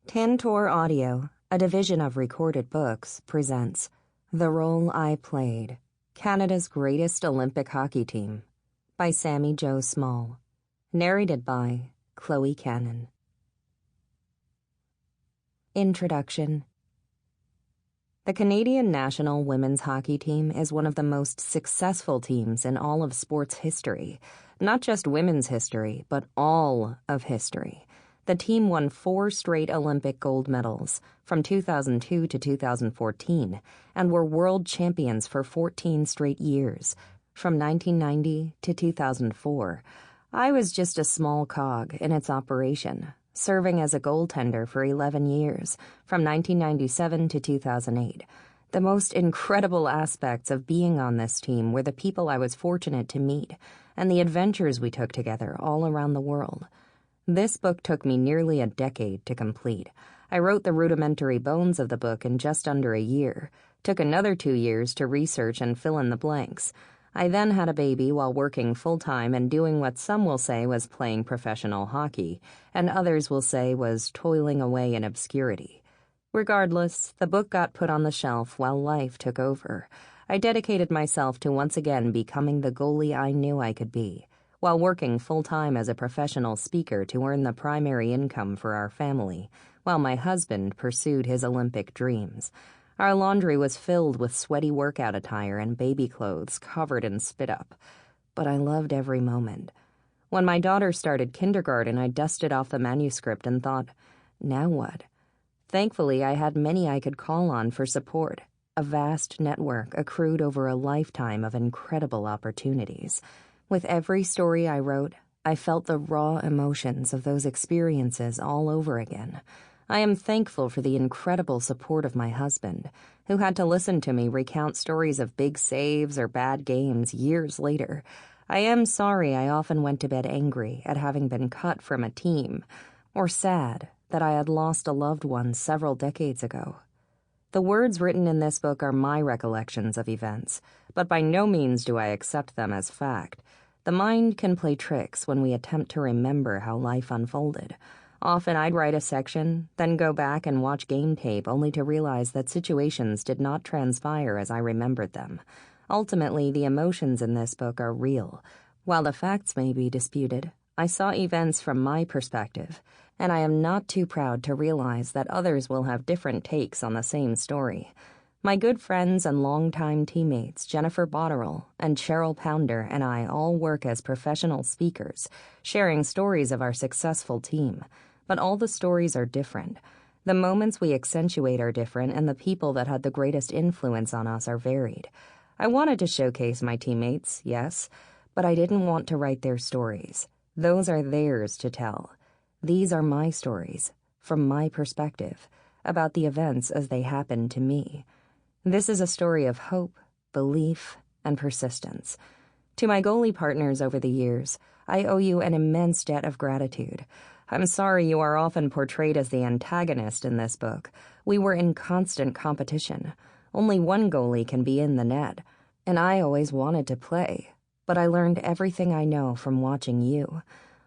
Tantor Audio, a division of Recorded Books, presents The Role I Played, Canada's Greatest Olympic Hockey Team, by Sami Jo Small. Narrated by Chloe Cannon. Introduction. The Canadian national women's hockey team is one of the most successful teams in all of sports history. Not just women's history, but all of history. The team won 4 straight Olympic gold medals from 2002 to 2014 and were world champions for 14 straight years, from 1990 to 2004. I was just a small cog in its operation, serving as a goaltender for 11 years, from 1997 to 2008. The most incredible aspects of being on this team were the people I was fortunate to meet and the adventures we took together all around the world. This book took me nearly a decade to complete. I wrote the rudimentary bones of the book in just under a year, took another 2 years to research and fill in the blanks. I then had a baby while working full-time and doing what some will say was playing professional hockey, and others will say was toiling away in obscurity. Regardless, the book got put on the shelf while life took over. I dedicated myself to once again becoming the goalie I knew I could be, while working full-time as a professional speaker to earn the primary income for our family, while my husband pursued his Olympic dreams. Our laundry was filled with sweaty workout attire and baby clothes covered in spit up. But I loved every moment. When my daughter started kindergarten, I dusted off the manuscript and thought, now what? Thankfully, I had many I could call on for support, a vast network accrued over a lifetime of incredible opportunities. With every story I wrote, I felt the raw emotions of those experiences all over again. I am thankful for the incredible support of my husband, who had to listen to me recount stories of big saves or bad games years later. I am sorry I often went to bed angry at having been cut from a team, or sad that I had lost a loved one several decades ago. The words written in this book are my recollections of events, but by no means do I accept them as fact. The mind can play tricks when we attempt to remember how life unfolded. Often I'd write a section, then go back and watch game tape only to realize that situations did not transpire as I remembered them. Ultimately, the emotions in this book are real. While the facts may be disputed, I saw events from my perspective, and I am not too proud to realize that others will have different takes on the same story. My good friends and longtime teammates Jennifer Botterill and Cheryl Pounder and I all work as professional speakers, sharing stories of our successful team. But all the stories are different. The moments we accentuate are different, and the people that had the greatest influence on us are varied. I wanted to showcase my teammates, yes, but I didn't want to write their stories. Those are theirs to tell. These are my stories, from my perspective, about the events as they happened to me. This is a story of hope, belief, and persistence. To my goalie partners over the years, I owe you an immense debt of gratitude. I'm sorry you are often portrayed as the antagonist in this book. We were in constant competition. Only one goalie can be in the net, and I always wanted to play. But I learned everything I know from watching you.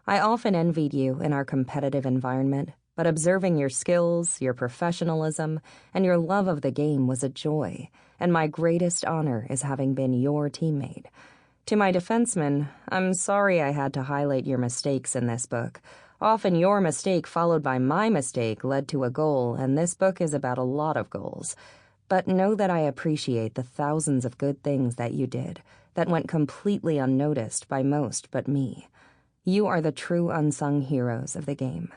I often envied you in our competitive environment, but observing your skills, your professionalism, and your love of the game was a joy, and my greatest honor is having been your teammate. To my defensemen, I'm sorry I had to highlight your mistakes in this book. Often your mistake followed by my mistake led to a goal, and this book is about a lot of goals. But know that I appreciate the thousands of good things that you did that went completely unnoticed by most but me. You are the true unsung heroes of the game.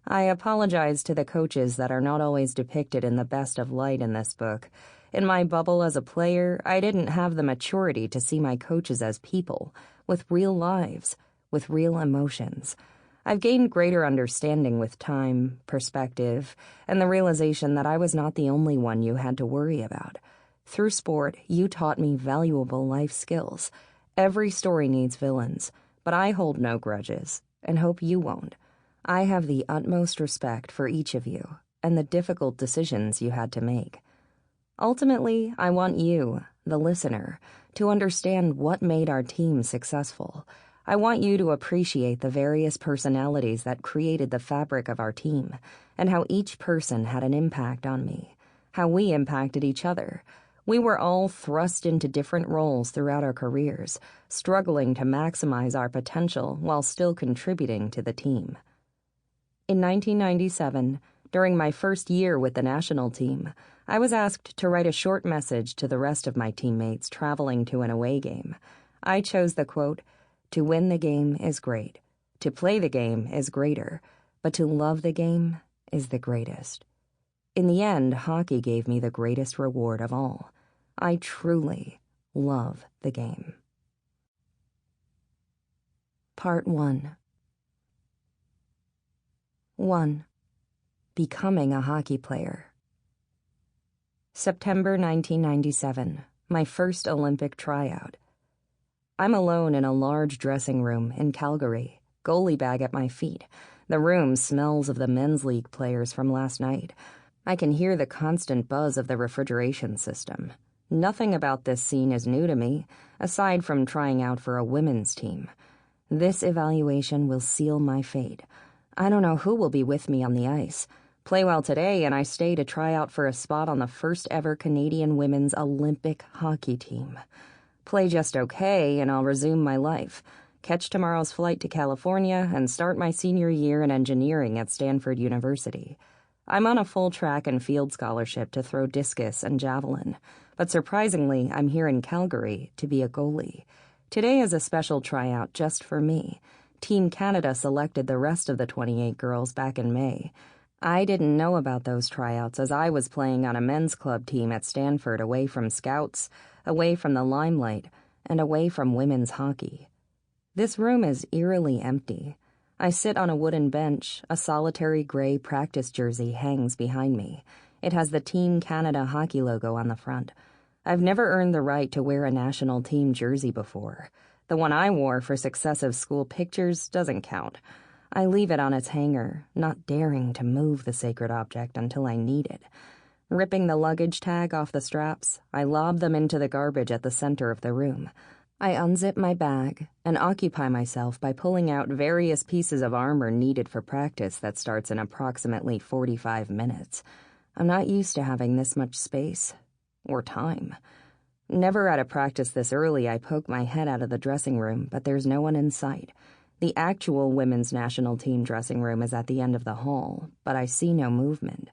I apologize to the coaches that are not always depicted in the best of light in this book. In my bubble as a player, I didn't have the maturity to see my coaches as people, with real lives, with real emotions. I've gained greater understanding with time, perspective, and the realization that I was not the only one you had to worry about. Through sport, you taught me valuable life skills. Every story needs villains, but I hold no grudges, and hope you won't. I have the utmost respect for each of you and the difficult decisions you had to make. Ultimately, I want you, the listener, to understand what made our team successful. I want you to appreciate the various personalities that created the fabric of our team, and how each person had an impact on me, how we impacted each other. We were all thrust into different roles throughout our careers, struggling to maximize our potential while still contributing to the team. In 1997, during my first year with the national team, I was asked to write a short message to the rest of my teammates traveling to an away game. I chose the quote, "To win the game is great. To play the game is greater. But to love the game is the greatest." In the end, hockey gave me the greatest reward of all. I truly love the game. Part 1. 1. Becoming a hockey player. September 1997, my first Olympic tryout. I'm alone in a large dressing room in Calgary, goalie bag at my feet. The room smells of the men's league players from last night. I can hear the constant buzz of the refrigeration system. Nothing about this scene is new to me, aside from trying out for a women's team. This evaluation will seal my fate. I don't know who will be with me on the ice. Play well today, and I stay to try out for a spot on the first ever Canadian women's Olympic hockey team. Play just okay, and I'll resume my life. Catch tomorrow's flight to California and start my senior year in engineering at Stanford University. I'm on a full track and field scholarship to throw discus and javelin, but surprisingly, I'm here in Calgary to be a goalie. Today is a special tryout just for me. Team Canada selected the rest of the 28 girls back in May. I didn't know about those tryouts as I was playing on a men's club team at Stanford, away from scouts, away from the limelight, and away from women's hockey. This room is eerily empty. I sit on a wooden bench. A solitary gray practice jersey hangs behind me. It has the Team Canada hockey logo on the front. I've never earned the right to wear a national team jersey before. The one I wore for successive school pictures doesn't count. I leave it on its hanger, not daring to move the sacred object until I need it. Ripping the luggage tag off the straps, I lob them into the garbage at the center of the room. I unzip my bag and occupy myself by pulling out various pieces of armor needed for practice that starts in approximately 45 minutes. I'm not used to having this much space or time. Never at a practice this early, I poke my head out of the dressing room, but there's no one in sight. The actual women's national team dressing room is at the end of the hall, but I see no movement.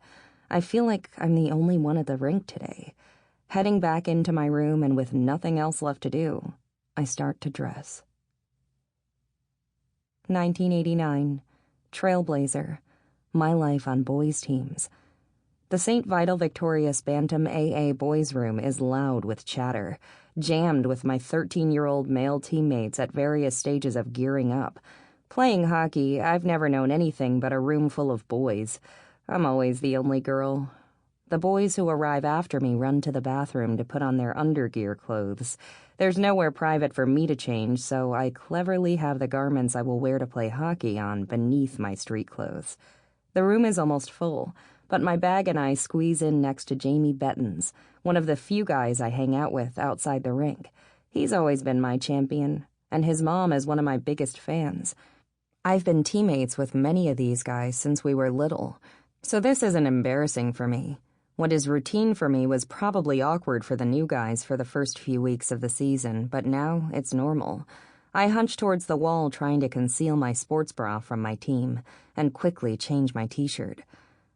I feel like I'm the only one at the rink today. Heading back into my room and with nothing else left to do, I start to dress. 1989. Trailblazer. My life on boys' teams. The St. Vital Victorious Bantam AA boys' room is loud with chatter, jammed with my 13-year-old male teammates at various stages of gearing up. Playing hockey, I've never known anything but a room full of boys. I'm always the only girl. The boys who arrive after me run to the bathroom to put on their undergear clothes. There's nowhere private for me to change, so I cleverly have the garments I will wear to play hockey on beneath my street clothes. The room is almost full, but my bag and I squeeze in next to Jamie Bettens, one of the few guys I hang out with outside the rink. He's always been my champion, and his mom is one of my biggest fans. I've been teammates with many of these guys since we were little, so this isn't embarrassing for me. What is routine for me was probably awkward for the new guys for the first few weeks of the season, but now it's normal. I hunch towards the wall trying to conceal my sports bra from my team and quickly change my t-shirt.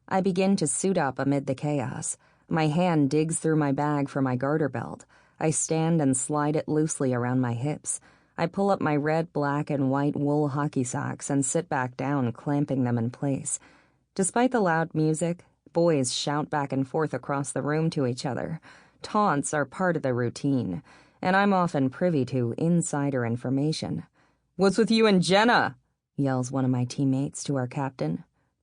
I begin to suit up amid the chaos. My hand digs through my bag for my garter belt. I stand and slide it loosely around my hips. I pull up my red, black, and white wool hockey socks and sit back down, clamping them in place. Despite the loud music, boys shout back and forth across the room to each other. Taunts are part of the routine, and I'm often privy to insider information. "What's with you and Jenna?" yells one of my teammates to our captain.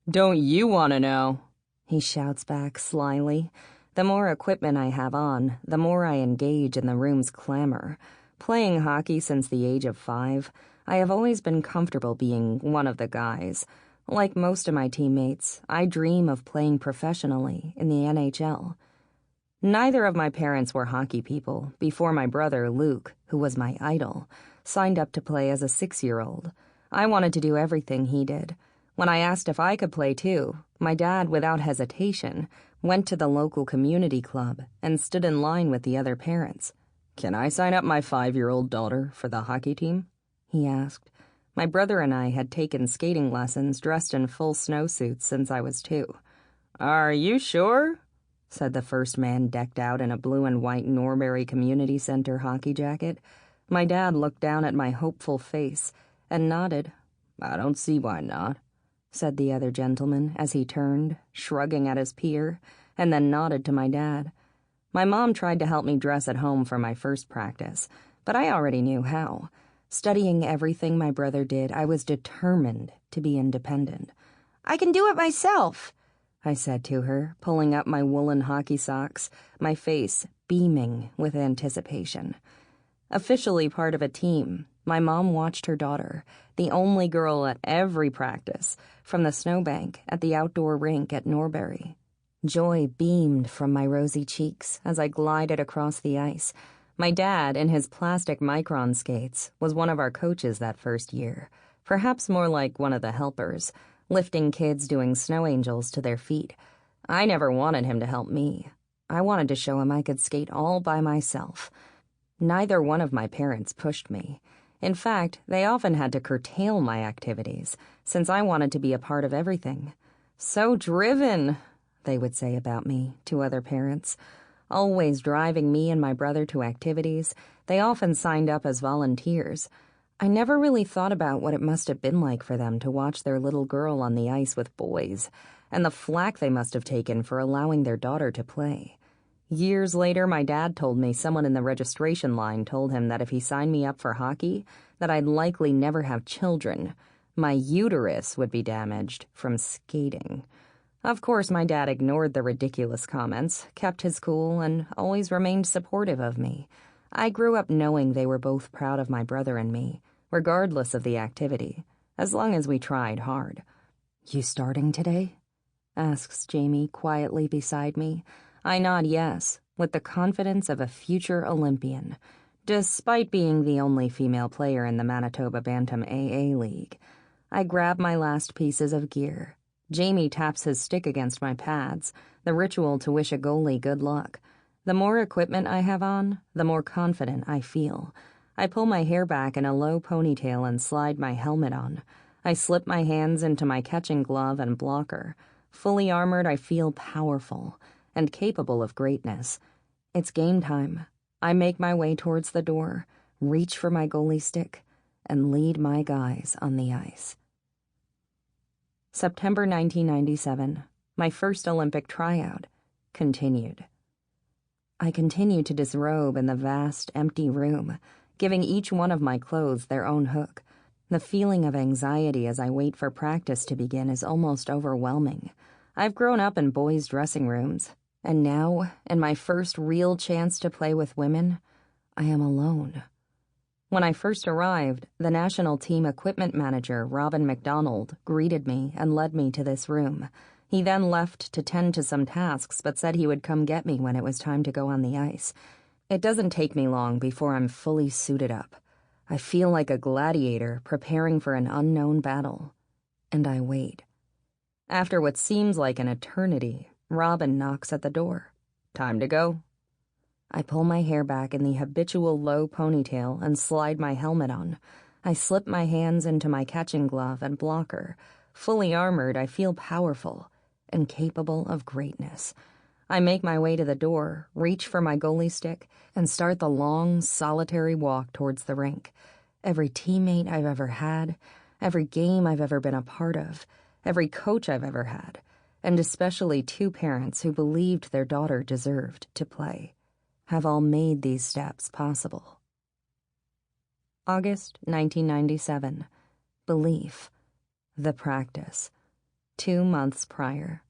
"Don't you want to know?" he shouts back slyly. The more equipment I have on, the more I engage in the room's clamor. Playing hockey since the age of 5, I have always been comfortable being one of the guys. Like most of my teammates, I dream of playing professionally in the NHL. Neither of my parents were hockey people before my brother, Luke, who was my idol. signed up to play as a 6-year-old. I wanted to do everything he did. When I asked if I could play too, my dad, without hesitation, went to the local community club and stood in line with the other parents. "Can I sign up my 5-year-old daughter for the hockey team?" he asked. My brother and I had taken skating lessons dressed in full snowsuits since I was 2. "Are you sure?" said the first man decked out in a blue and white Norbury Community Center hockey jacket. My dad looked down at my hopeful face and nodded. "I don't see why not," said the other gentleman as he turned, shrugging at his peer, and then nodded to my dad. My mom tried to help me dress at home for my first practice, but I already knew how. Studying everything my brother did, I was determined to be independent. "I can do it myself," I said to her, pulling up my woolen hockey socks, my face beaming with anticipation. Officially part of a team, my mom watched her daughter, the only girl at every practice, from the snowbank at the outdoor rink at Norbury. Joy beamed from my rosy cheeks as I glided across the ice. My dad, in his plastic micron skates, was one of our coaches that first year, perhaps more like one of the helpers, lifting kids doing snow angels to their feet. I never wanted him to help me. I wanted to show him I could skate all by myself. Neither one of my parents pushed me. In fact, they often had to curtail my activities, since I wanted to be a part of everything. "So driven," they would say about me to other parents. Always driving me and my brother to activities, they often signed up as volunteers. I never really thought about what it must have been like for them to watch their little girl on the ice with boys, and the flack they must have taken for allowing their daughter to play. Years later, my dad told me someone in the registration line told him that if he signed me up for hockey, that I'd likely never have children. My uterus would be damaged from skating. Of course, my dad ignored the ridiculous comments, kept his cool, and always remained supportive of me. I grew up knowing they were both proud of my brother and me, regardless of the activity, as long as we tried hard. "You starting today?" asks Jamie quietly beside me. I nod yes, with the confidence of a future Olympian, despite being the only female player in the Manitoba Bantam AA League. I grab my last pieces of gear. Jamie taps his stick against my pads, the ritual to wish a goalie good luck. The more equipment I have on, the more confident I feel. I pull my hair back in a low ponytail and slide my helmet on. I slip my hands into my catching glove and blocker. Fully armored, I feel powerful and capable of greatness. It's game time. I make my way towards the door, reach for my goalie stick, and lead my guys on the ice. September 1997, my first Olympic tryout, continued. I continue to disrobe in the vast, empty room, giving each one of my clothes their own hook. The feeling of anxiety as I wait for practice to begin is almost overwhelming. I've grown up in boys' dressing rooms, and now, in my first real chance to play with women, I am alone. When I first arrived, the national team equipment manager, Robin McDonald, greeted me and led me to this room. He then left to tend to some tasks, but said he would come get me when it was time to go on the ice. It doesn't take me long before I'm fully suited up. I feel like a gladiator preparing for an unknown battle. And I wait. After what seems like an eternity, Robin knocks at the door. "Time to go." I pull my hair back in the habitual low ponytail and slide my helmet on. I slip my hands into my catching glove and blocker. Fully armored, I feel powerful and capable of greatness. I make my way to the door, reach for my goalie stick, and start the long, solitary walk towards the rink. Every teammate I've ever had, every game I've ever been a part of, every coach I've ever had, and especially 2 parents who believed their daughter deserved to play, have all made these steps possible. August 1997. Belief. The practice. 2 months prior.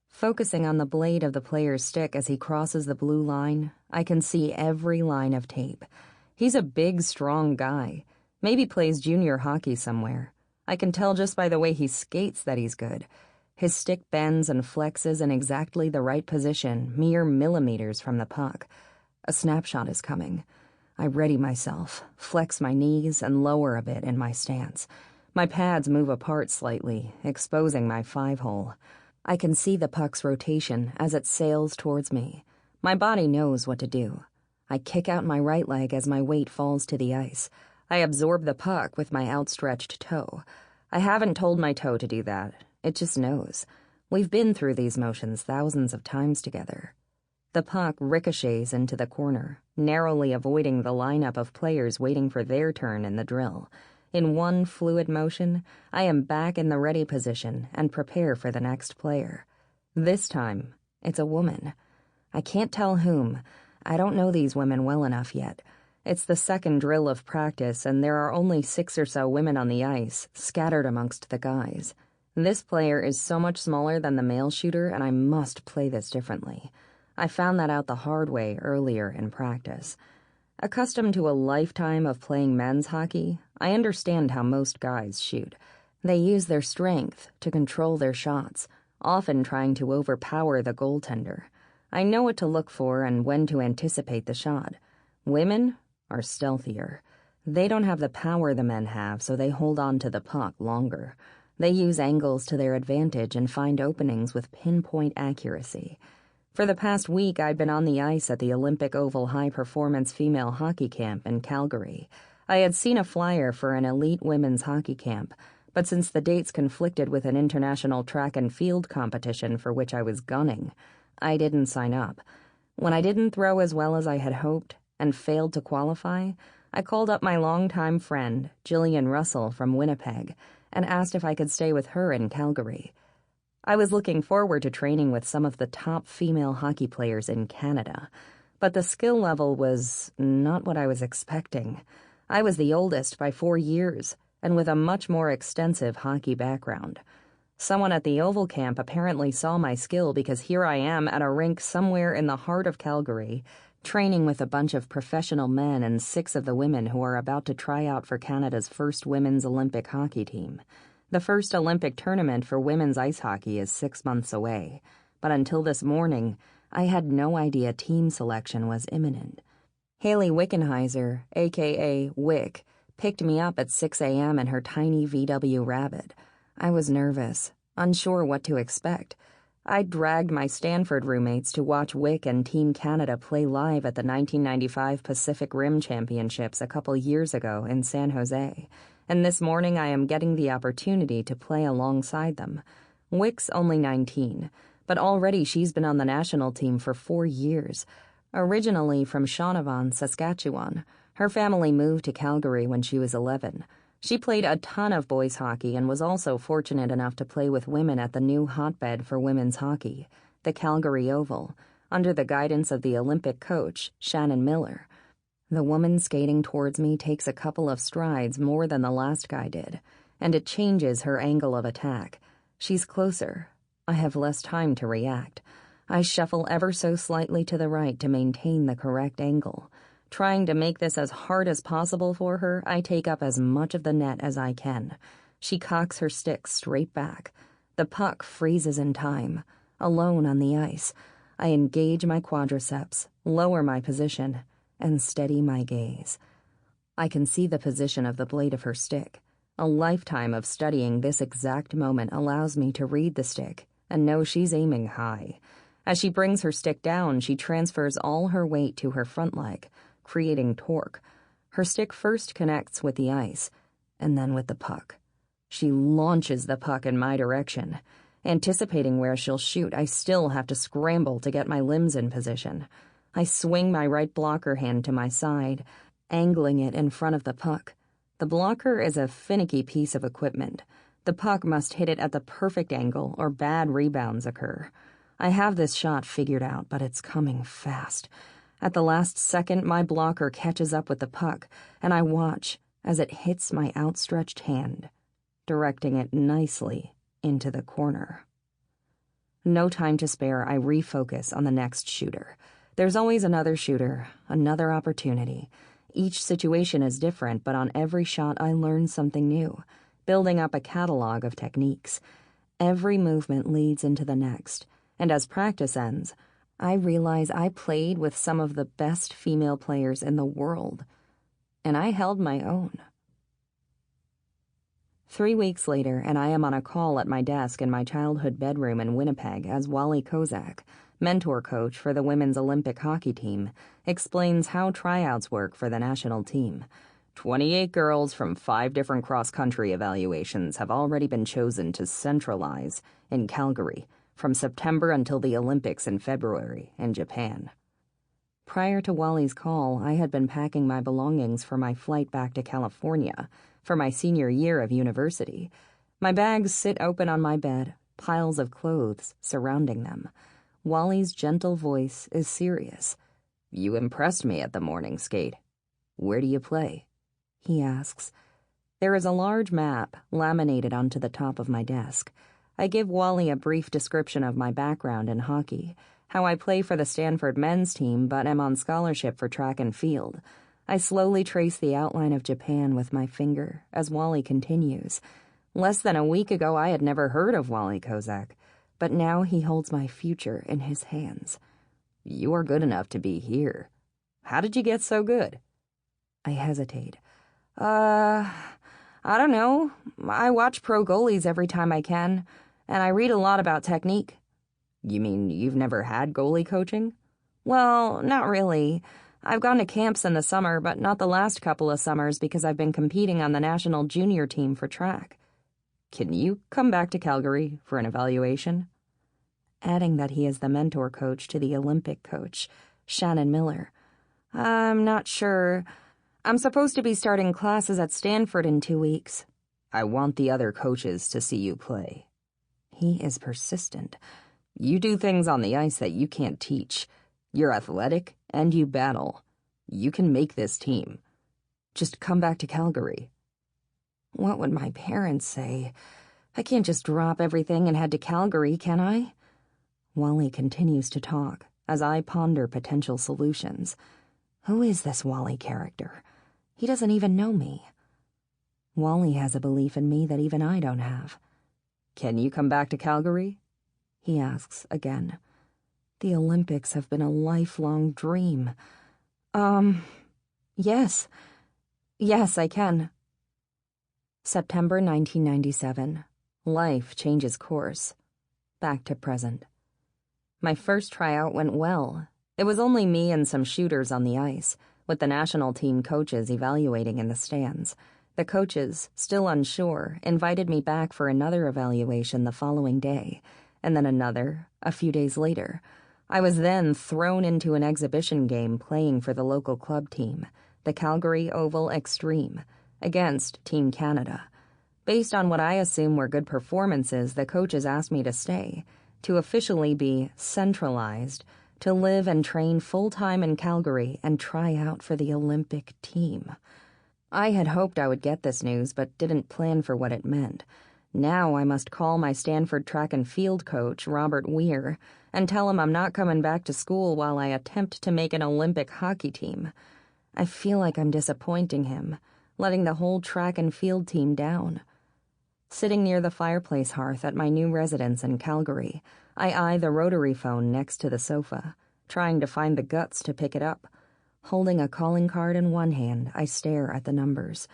Focusing on the blade of the player's stick as he crosses the blue line, I can see every line of tape. He's a big, strong guy. Maybe plays junior hockey somewhere. I can tell just by the way he skates that he's good. His stick bends and flexes in exactly the right position, mere millimeters from the puck. A snapshot is coming. I ready myself, flex my knees, and lower a bit in my stance. My pads move apart slightly, exposing my 5-hole. I can see the puck's rotation as it sails towards me. My body knows what to do. I kick out my right leg as my weight falls to the ice. I absorb the puck with my outstretched toe. I haven't told my toe to do that. It just knows. We've been through these motions thousands of times together. The puck ricochets into the corner, narrowly avoiding the lineup of players waiting for their turn in the drill. In one fluid motion, I am back in the ready position and prepare for the next player. This time, it's a woman. I can't tell whom. I don't know these women well enough yet. It's the second drill of practice, and there are only 6 or so women on the ice, scattered amongst the guys. This player is so much smaller than the male shooter, and I must play this differently. I found that out the hard way earlier in practice. Accustomed to a lifetime of playing men's hockey, I understand how most guys shoot. They use their strength to control their shots, often trying to overpower the goaltender. I know what to look for and when to anticipate the shot. Women are stealthier. They don't have the power the men have, so they hold on to the puck longer. They use angles to their advantage and find openings with pinpoint accuracy. For the past week, I'd been on the ice at the Olympic Oval high-performance female hockey camp in Calgary. I had seen a flyer for an elite women's hockey camp, but since the dates conflicted with an international track and field competition for which I was gunning, I didn't sign up. When I didn't throw as well as I had hoped and failed to qualify, I called up my longtime friend, Jillian Russell from Winnipeg, and asked if I could stay with her in Calgary. I was looking forward to training with some of the top female hockey players in Canada, but the skill level was not what I was expecting. I was the oldest by 4 years, and with a much more extensive hockey background. Someone at the Oval camp apparently saw my skill because here I am at a rink somewhere in the heart of Calgary, training with a bunch of professional men and 6 of the women who are about to try out for Canada's first women's Olympic hockey team. The first Olympic tournament for women's ice hockey is 6 months away, but until this morning, I had no idea team selection was imminent. Haley Wickenheiser, a.k.a. Wick, picked me up at 6 a.m. in her tiny VW Rabbit. I was nervous, unsure what to expect. I dragged my Stanford roommates to watch Wick and Team Canada play live at the 1995 Pacific Rim Championships a couple years ago in San Jose, and this morning I am getting the opportunity to play alongside them. Wick's only 19, but already she's been on the national team for 4 years. Originally from Shaunavon, Saskatchewan, her family moved to Calgary when she was 11. She played a ton of boys hockey and was also fortunate enough to play with women at the new hotbed for women's hockey, the Calgary Oval, under the guidance of the Olympic coach, Shannon Miller. The woman skating towards me takes a couple of strides more than the last guy did, and it changes her angle of attack. She's closer. I have less time to react. I shuffle ever so slightly to the right to maintain the correct angle. Trying to make this as hard as possible for her, I take up as much of the net as I can. She cocks her stick straight back. The puck freezes in time. Alone on the ice, I engage my quadriceps, lower my position, and steady my gaze. I can see the position of the blade of her stick. A lifetime of studying this exact moment allows me to read the stick and know she's aiming high. As she brings her stick down, she transfers all her weight to her front leg, creating torque. Her stick first connects with the ice, and then with the puck. She launches the puck in my direction. Anticipating where she'll shoot, I still have to scramble to get my limbs in position. I swing my right blocker hand to my side, angling it in front of the puck. The blocker is a finicky piece of equipment. The puck must hit it at the perfect angle or bad rebounds occur. I have this shot figured out, but it's coming fast. At the last second, my blocker catches up with the puck, and I watch as it hits my outstretched hand, directing it nicely into the corner. No time to spare, I refocus on the next shooter. There's always another shooter, another opportunity. Each situation is different, but on every shot I learn something new, building up a catalog of techniques. Every movement leads into the next, and as practice ends, I realize I played with some of the best female players in the world, and I held my own. 3 weeks later, and I am on a call at my desk in my childhood bedroom in Winnipeg as Wally Kozak, mentor coach for the women's Olympic hockey team, explains how tryouts work for the national team. 28 girls from 5 different cross-country evaluations have already been chosen to centralize in Calgary from September until the Olympics in February in Japan. Prior to Wally's call, I had been packing my belongings for my flight back to California for my senior year of university. My bags sit open on my bed, piles of clothes surrounding them. Wally's gentle voice is serious. "You impressed me at the morning skate. Where do you play?" he asks. There is a large map laminated onto the top of my desk. I give Wally a brief description of my background in hockey, how I play for the Stanford men's team but am on scholarship for track and field. I slowly trace the outline of Japan with my finger as Wally continues. Less than a week ago, I had never heard of Wally Kozak, but now he holds my future in his hands. "You are good enough to be here. How did you get so good?" I hesitate. I don't know. I watch pro goalies every time I can, and I read a lot about technique." "You mean you've never had goalie coaching?" "Well, not really. I've gone to camps in the summer, but not the last couple of summers because I've been competing on the national junior team for track." "Can you come back to Calgary for an evaluation?" Adding that he is the mentor coach to the Olympic coach, Shannon Miller. "I'm not sure. I'm supposed to be starting classes at Stanford in 2 weeks." "I want the other coaches to see you play." He is persistent. "You do things on the ice that you can't teach. You're athletic and you battle. You can make this team. Just come back to Calgary." What would my parents say? I can't just drop everything and head to Calgary, can I? Wally continues to talk as I ponder potential solutions. Who is this Wally character? He doesn't even know me. Wally has a belief in me that even I don't have. "Can you come back to Calgary?" he asks again. The Olympics have been a lifelong dream. Yes. Yes, I can. September 1997. Life changes course. Back to present. My first tryout went well. It was only me and some shooters on the ice, with the national team coaches evaluating in the stands. The coaches, still unsure, invited me back for another evaluation the following day, and then another a few days later. I was then thrown into an exhibition game playing for the local club team, the Calgary Oval Extreme, against Team Canada. Based on what I assume were good performances, the coaches asked me to stay, to officially be centralized, to live and train full-time in Calgary and try out for the Olympic team. I had hoped I would get this news, but didn't plan for what it meant. Now I must call my Stanford track and field coach, Robert Weir, and tell him I'm not coming back to school while I attempt to make an Olympic hockey team. I feel like I'm disappointing him, letting the whole track and field team down. Sitting near the fireplace hearth at my new residence in Calgary, I eye the rotary phone next to the sofa, trying to find the guts to pick it up. Holding a calling card in one hand, I stare at the numbers.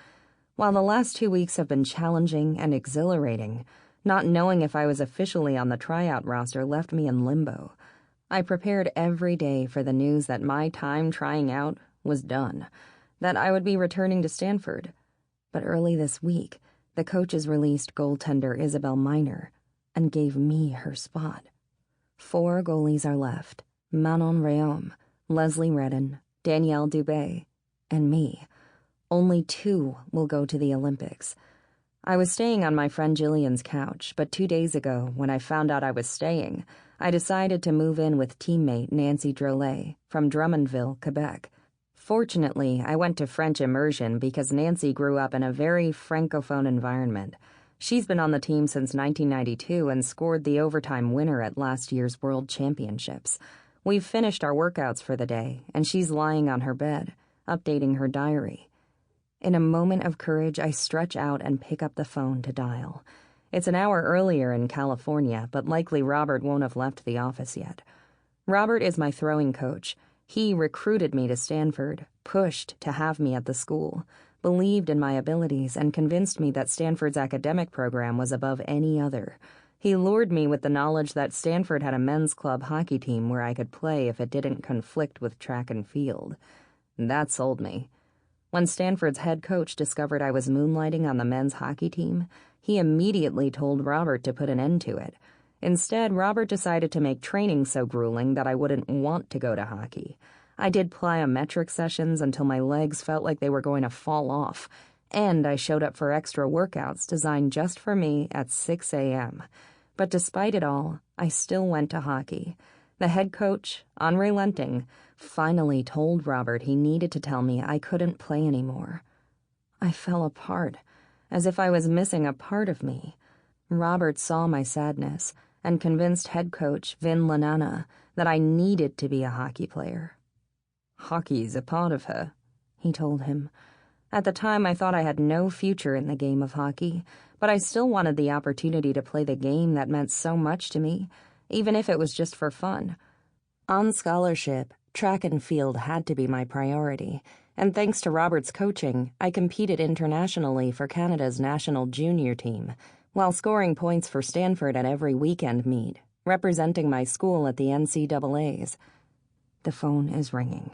While the last 2 weeks have been challenging and exhilarating, not knowing if I was officially on the tryout roster left me in limbo. I prepared every day for the news that my time trying out was done, that I would be returning to Stanford. But early this week, the coaches released goaltender Isabel Miner and gave me her spot. 4 goalies are left: Manon Rhéaume, Leslie Redden, Danielle Dubé, and me. Only 2 will go to the Olympics. I was staying on my friend Jillian's couch, but 2 days ago, when I found out I was staying, I decided to move in with teammate Nancy Drolet from Drummondville, Quebec. Fortunately, I went to French immersion because Nancy grew up in a very francophone environment. She's been on the team since 1992 and scored the overtime winner at last year's World Championships. We've finished our workouts for the day, and she's lying on her bed, updating her diary. In a moment of courage, I stretch out and pick up the phone to dial. It's an hour earlier in California, but likely Robert won't have left the office yet. Robert is my throwing coach. He recruited me to Stanford, pushed to have me at the school, believed in my abilities, and convinced me that Stanford's academic program was above any other. He lured me with the knowledge that Stanford had a men's club hockey team where I could play if it didn't conflict with track and field. That sold me. When Stanford's head coach discovered I was moonlighting on the men's hockey team, he immediately told Robert to put an end to it. Instead, Robert decided to make training so grueling that I wouldn't want to go to hockey. I did plyometric sessions until my legs felt like they were going to fall off, and I showed up for extra workouts designed just for me at 6 a.m. But despite it all, I still went to hockey. The head coach, unrelenting, finally told Robert he needed to tell me I couldn't play anymore. I fell apart, as if I was missing a part of me. Robert saw my sadness and convinced head coach Vin Lanana that I needed to be a hockey player. "Hockey's a part of her," he told him. At the time, I thought I had no future in the game of hockey, but I still wanted the opportunity to play the game that meant so much to me, even if it was just for fun. On scholarship, track and field had to be my priority, and thanks to Robert's coaching, I competed internationally for Canada's national junior team, while scoring points for Stanford at every weekend meet, representing my school at the NCAAs. The phone is ringing.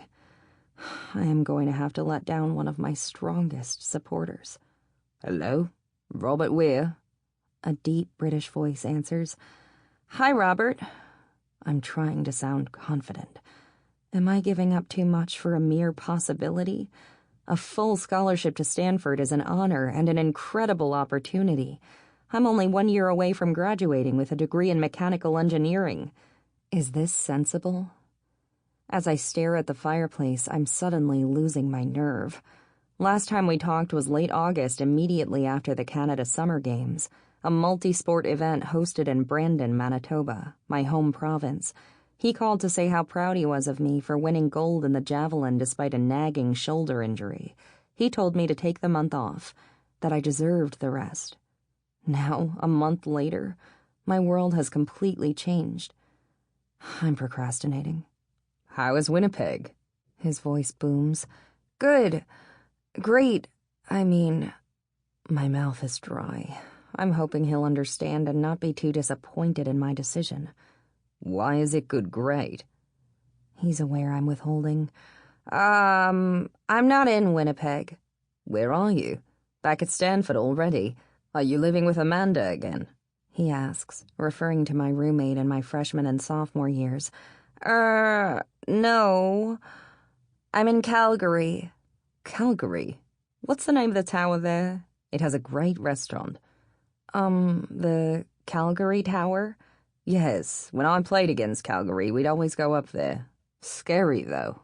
I am going to have to let down one of my strongest supporters. "Hello? Robert Weir?" A deep British voice answers. "Hi, Robert." I'm trying to sound confident. Am I giving up too much for a mere possibility? A full scholarship to Stanford is an honor and an incredible opportunity. I'm only 1 year away from graduating with a degree in mechanical engineering. Is this sensible? As I stare at the fireplace, I'm suddenly losing my nerve. Last time we talked was late August, immediately after the Canada Summer Games, a multi-sport event hosted in Brandon, Manitoba, my home province. He called to say how proud he was of me for winning gold in the javelin despite a nagging shoulder injury. He told me to take the month off, that I deserved the rest. Now, a month later, my world has completely changed. I'm procrastinating. "How is Winnipeg?" His voice booms. "Good. Great. My mouth is dry. I'm hoping he'll understand and not be too disappointed in my decision." "Why is it good great?" He's aware I'm withholding. I'm not in Winnipeg." "Where are you? Back at Stanford already? Are you living with Amanda again?" he asks, referring to my roommate in my freshman and sophomore years. No. I'm in Calgary." "Calgary? What's the name of the tower there? It has a great restaurant." The Calgary Tower?" "Yes, when I played against Calgary, we'd always go up there. Scary, though."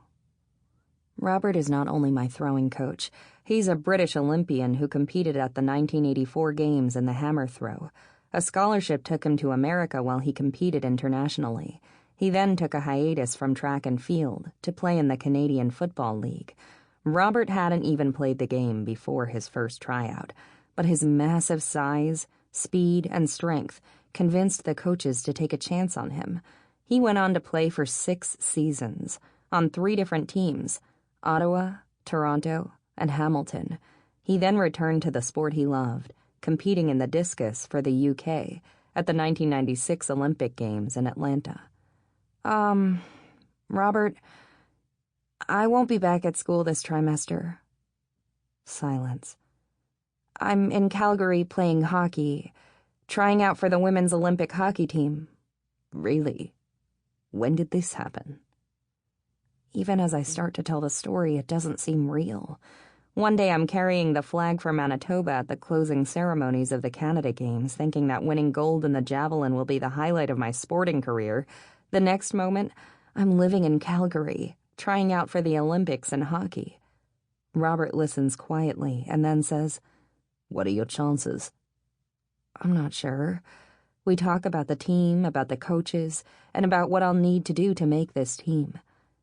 Robert is not only my throwing coach. He's a British Olympian who competed at the 1984 Games in the hammer throw. A scholarship took him to America while he competed internationally. He then took a hiatus from track and field to play in the Canadian Football League. Robert hadn't even played the game before his first tryout, but his massive size, speed, and strength convinced the coaches to take a chance on him. He went on to play for 6 seasons, on 3 different teams, Ottawa, Toronto, and Hamilton. He then returned to the sport he loved, competing in the discus for the UK at the 1996 Olympic Games in Atlanta. Robert, I won't be back at school this trimester." Silence. "I'm in Calgary playing hockey, trying out for the women's Olympic hockey team." "Really? When did this happen?" Even as I start to tell the story, it doesn't seem real. One day I'm carrying the flag for Manitoba at the closing ceremonies of the Canada Games, thinking that winning gold in the javelin will be the highlight of my sporting career. The next moment, I'm living in Calgary, trying out for the Olympics in hockey. Robert listens quietly and then says, "What are your chances?" I'm not sure. We talk about the team, about the coaches, and about what I'll need to do to make this team.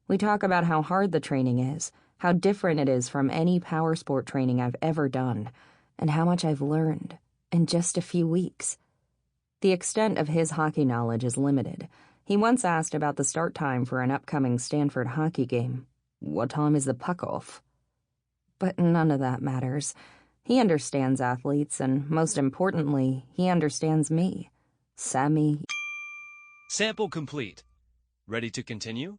We talk about how hard the training is, how different it is from any power sport training I've ever done, and how much I've learned in just a few weeks. The extent of his hockey knowledge is limited. He once asked about the start time for an upcoming Stanford hockey game. What time is the puck-off? But none of that matters. He understands athletes, and most importantly, he understands me. Sami. Sample complete. Ready to continue?